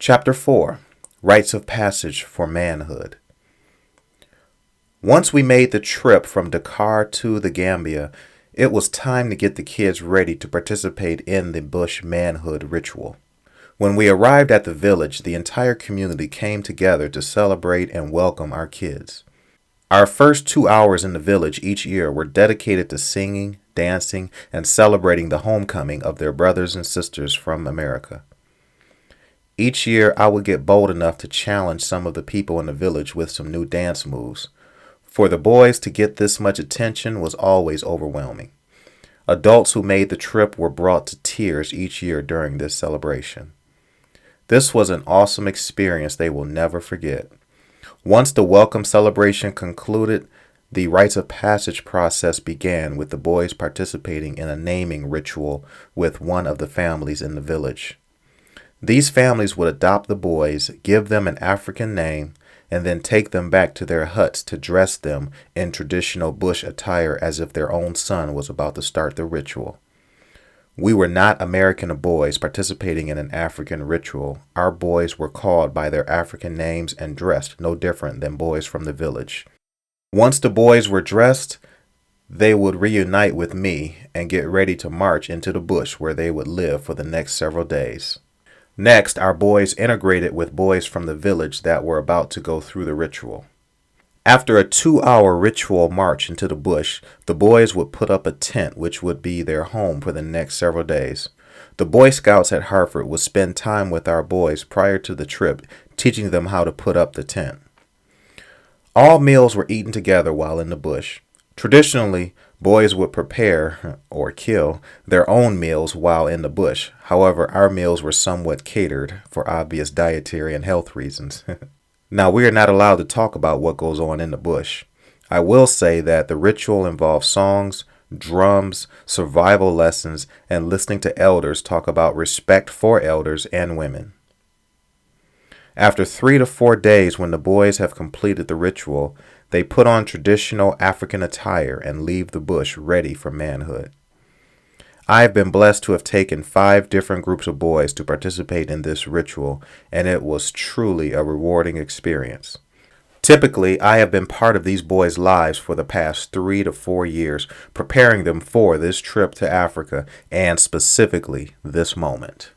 Chapter 4. Rites of Passage for Manhood. Once we made the trip from Dakar to the Gambia, it was time to get the kids ready to participate in the bush manhood ritual. When we arrived at the village, the entire community came together to celebrate and welcome our kids. Our first 2 hours in the village each year were dedicated to singing, dancing, and celebrating the homecoming of their brothers and sisters from America. Each year, I would get bold enough to challenge some of the people in the village with some new dance moves. For the boys to get this much attention was always overwhelming. Adults who made the trip were brought to tears each year during this celebration. This was an awesome experience they will never forget. Once the welcome celebration concluded, the rites of passage process began with the boys participating in a naming ritual with one of the families in the village. These families would adopt the boys, give them an African name, and then take them back to their huts to dress them in traditional bush attire as if their own son was about to start the ritual. We were not American boys participating in an African ritual. Our boys were called by their African names and dressed no different than boys from the village. Once the boys were dressed, they would reunite with me and get ready to march into the bush where they would live for the next several days. Next, our boys integrated with boys from the village that were about to go through the ritual. After a 2-hour ritual march into the bush, the boys would put up a tent which would be their home for the next several days. The Boy Scouts at Hartford would spend time with our boys prior to the trip, teaching them how to put up the tent. All meals were eaten together while in the bush. Traditionally, boys would prepare, or kill, their own meals while in the bush. However, our meals were somewhat catered for obvious dietary and health reasons. Now, we are not allowed to talk about what goes on in the bush. I will say that the ritual involves songs, drums, survival lessons, and listening to elders talk about respect for elders and women. After 3 to 4 days, when the boys have completed the ritual, they put on traditional African attire and leave the bush ready for manhood. I have been blessed to have taken 5 different groups of boys to participate in this ritual, and it was truly a rewarding experience. Typically, I have been part of these boys' lives for the past 3 to 4 years, preparing them for this trip to Africa and specifically this moment.